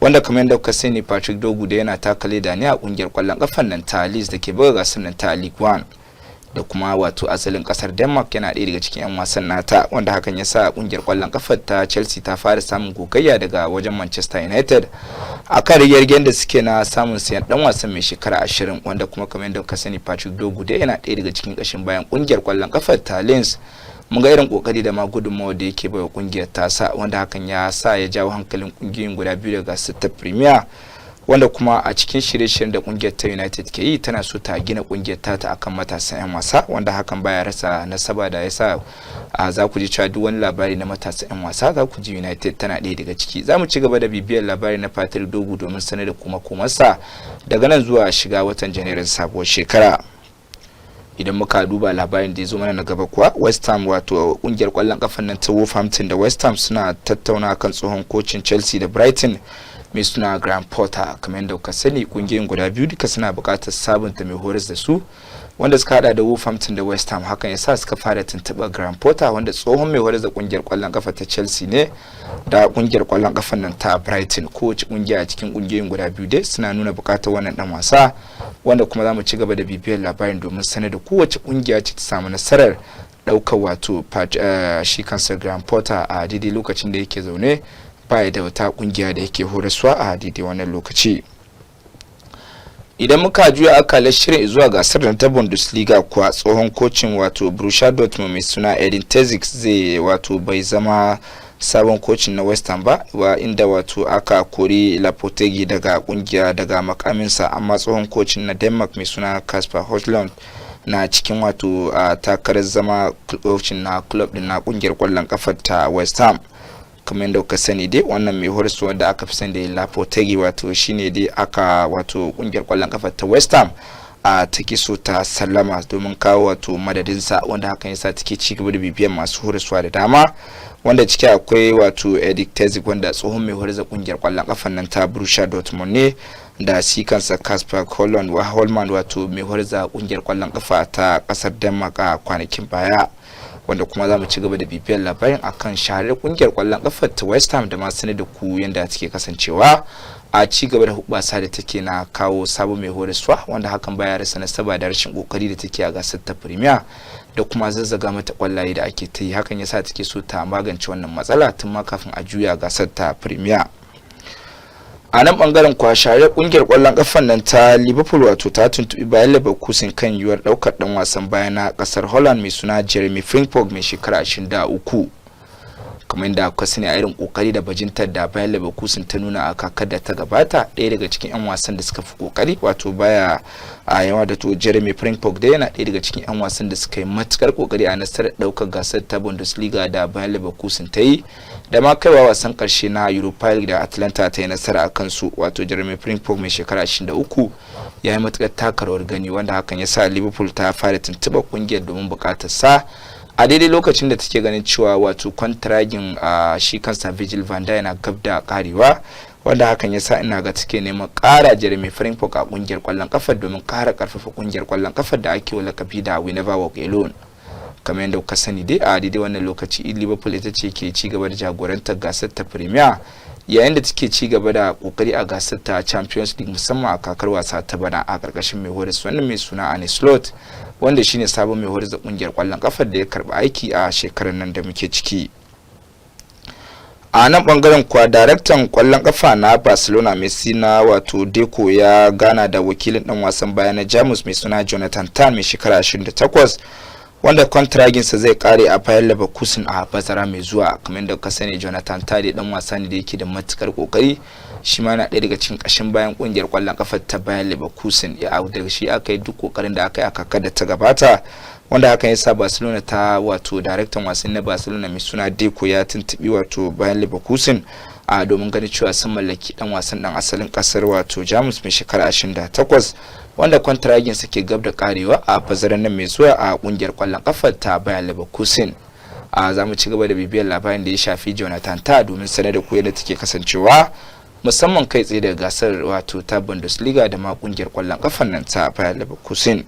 wanda kamar da kuka sani Patrick Dogu da yana takale da ne a kungiyar kwallon kafar nan ta Leeds da ke buga gasar nan ta League One, da kuma wato asalin kasar Denmark yana ɗaya daga cikin 'yan wasan nata, wanda hakan ya sa kungiyar kwallon kafar ta Chelsea ta fara samun gogayya daga wajen Manchester United akan rigirgen da suke na samun sayan dan wasan mai shekara 20, wanda kuma kamar yadda ka sani Patrick Dogu da yana ɗaya daga cikin ƙashin bayan kungiyar kwallon kafar ta Lens. Mun ga irin kokari da ma gudunmawa da yake baiwa kungiyar tasa, wanda hakan ya sa ya jawo hankalin kungiyoyin guda biyu daga gasar ta Premier, wanda kuma a cikin shirye-shiryen da kungiyar ta United ke yi tana so ta gina kungiyar ta akan matasan 'yan wasa, wanda hakan baya rasa nasaba da yasa za ku ji cewa duk wani labari na matasan 'yan wasa za ku ji United tana ɗaya daga ciki. Za mu ci gaba da bibiyar labari na Patrick Dogu domin sanar da kuma komarsa daga nan zuwa shiga watan Janairun sabuwar shekara. Idan muka duba labarin da ya zo mana na gaba kuwa, West Ham wato kungiyar kwallon kafan nan ta Wolverhampton da West Ham suna tattauna kan tsohon kocin Chelsea da Brighton mai suna Graham Potter. Kamar yadda kuka sani kungiyoyin guda biyu duka suna buƙatar sabunta mai horas da su, wanda suka hada da Wolverhampton da West Ham. Hakan yasa suka fara tuntuɓar Graham Potter, wanda tsohon mai horas da kungiyar kwallon kafa ta Chelsea ne da kungiyar kwallon kafan nan ta Brighton. Kowace kungiya a cikin kungiyoyin guda biyu dai suna nuna buƙatar wannan dan wasa, wanda kuma za mu ci gaba da bibiyar labarin domin sanar da kowace kungiya ce ta samu nasarar ɗaukar wato shi kansa Graham Potter a daidai lokacin da yake zaune baya da wata kungiya da yake horaswa a daidai wannan lokaci. Idan muka juya akalar shirin zuwa gasar ta Bundesliga kuwa, tsohon kocin wato Borussia Dortmund mai suna Edin Terzic zai wato bai zama sabon kocin na West Ham ba, inda wato aka kori Lopetegui daga kungiya daga makaminsa, amma tsohon kocin na Denmark mai suna Kasper Højlund na cikin wato takarar zama kocin na club din na kungiyar kwallon kafar ta West Ham. Kamar yadda kuka sani dai wannan mai horaswa da aka fi sani da Lopetegui wato shine dai aka wato kungiyar kwallon kafar ta West Ham take so ta sallama domin kawo wato madadinsa, wanda hakan yasa take ci gaba da bibiyan masu horaswa da dama, wanda ciki akwai wato Edin Terzic wanda tsohon mai horar da kungiyar kwallon kafan nan ta Borussia Dortmund ne, da shi kansa Kasper Højlund wato mai horar da kungiyar kwallon kafa ta kasar Denmark a kwanakin baya, wanda kuma za mu ci gaba da bibiyar labarin akan shahararren kungiyar kwallon kafar ta West Ham da ma sanar da ku yanda take kasancewa a ci gaba da hubbasa da take na kawo sabon mai horaswa, wanda hakan baya rasa nasaba da rashin kokari da take a gasar ta Premier da kuma zazzaga mata kwallaye da ake ta yi. Hakan yasa take so ta magance wannan matsala tun ma kafin a juya gasar ta Premier. A nan bangaren kwa shahararren kungiyar kwallon kafan nan ta Liverpool wato ta tuntubi bayan Leverkusen kan yiwuwar daukar dan wasan baya na kasar Holland mai suna Jeremy Frimpong mai shekara 23. kamar yadda aka sani a irin kokari da bajintar da bayan Leverkusen ta nuna a kakar da ta gabata, ɗaya daga cikin 'yan wasan da suka fi kokari wato baya a yawa da to Jeremy Frimpong da yana ɗaya daga cikin 'yan wasan da suka yi matukar kokari a nasarar daukar gasar ta Bundesliga da bayan Leverkusen ta yi, da ma kaiwa wasan karshe na Europa League da Atlanta ta yi nasara a kansu. Wato Jeremy Frimpong mai shekara 23 ya yi matukar taka rawar gani, wanda hakan ya sa Liverpool ta fara tuntuɓar kungiyar domin bukatar sa a daidai lokacin da take ganin cewa wato kwantiragin shi kansa Virgil van Dijk yana gab da karewa, wanda hakan yasa ina ga take neman ƙara Jeremy Frimpong a kungiyar kwallon kafar domin ƙara karfafa kungiyar kwallon kafar da ake lakabi da We Never Walk Alone. Kamar yadda kuka sani dai a daidai wannan lokaci Liverpool ita ce ke ci gaba da jagorantar gasar ta Premier, yayin da take ci gaba da kokari a gasar ta Champions League musamman a kakar wasa ta bana a karkashin mai horis wannan mai suna Arne Slot, wanda shine sabon mai horis da kungiyar kwallon kafar da ya karba aiki a shekarar nan da muke ciki. A nan bangaren kuwa daraktan kwallon kafa na Barcelona Messi na wato Deco ya gana da wakilin dan wasan baya na Jamus mai suna Jonathan Tah mai shekara 28, wanda kontraginsa zai kare a bayan Leverkusen a bazara mai zuwa. Kamar da ka sani Jonathan Tah da dan wasa ne da yake da matukar kokari, shi ma na ɗaya daga cikin kashin bayan kungiyar kwallon kafar ta bayan Leverkusen. Ya daga shi aka yi duk kokarin da aka yi a kakar da ta gabata, wanda hakan yasa Barcelona ta wato daraktan wasanni na Barcelona mai suna Deco ya tuntubi wato bayan Leverkusen a domin ganin cewa sun mallaki dan wasan dan asalin kasar wato Jamus mai shekara 28, wanda kwantaragin sa ke gab da karewa a bazaran nan mai zuwa a kungiyar kwallon kafar ta bayan Leverkusen. Za mu ci gaba da bibiyar labarin da ya shafi Jonathan Tah domin sanar da ku yadda take kasancewa, musamman kai tsaye daga gasar wato ta Bundesliga da ma kungiyar kwallon kafar nan ta bayan Leverkusen.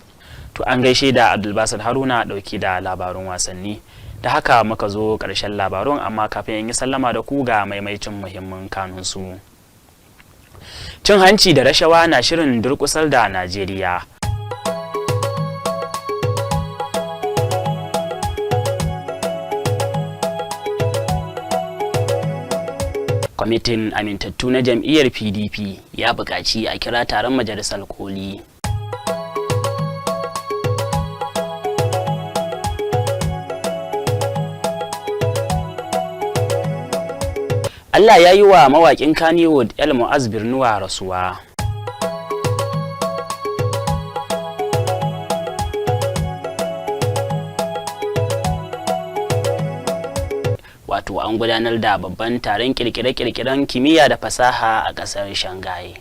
To an gaishe da Abdulbasir Haruna dauki da labarun wasanni. Da haka muka zo karshen labarun, amma kafin in yi sallama da ku ga maimaicin muhimman kanunsu. Cin hanci da rashawa na shirin durkusar da Najeriya. Kwamitin amintattu na jam'iyyar PDP ya buƙaci a kira taron majalisar koli. Allah ya yi wa mawaƙin Kannywood El Mu'azz Birnuwa rasuwa. wato an gudanar da babban taron kirkire-kirkiren kimiyya da fasaha a ƙasar Shanghai.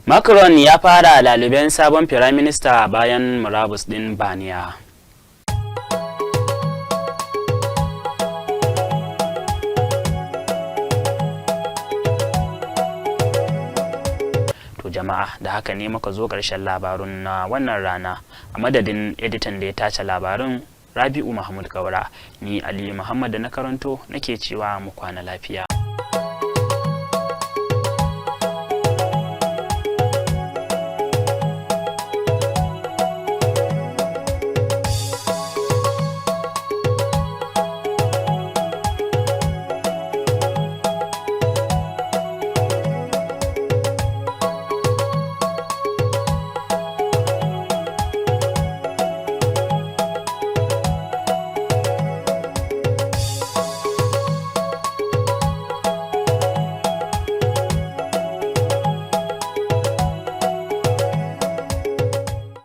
Macron ya fara laluben sabon firaminista bayan murabus ɗin Baniya. To jama'a, da haka ne muka zo ƙarshen labarun na wannan rana. A madadin editan da ya tace labarun Rabi'u Mahmud Kaura, ni Ali Muhammad da na karanto nake cewa mu kwana lafiya.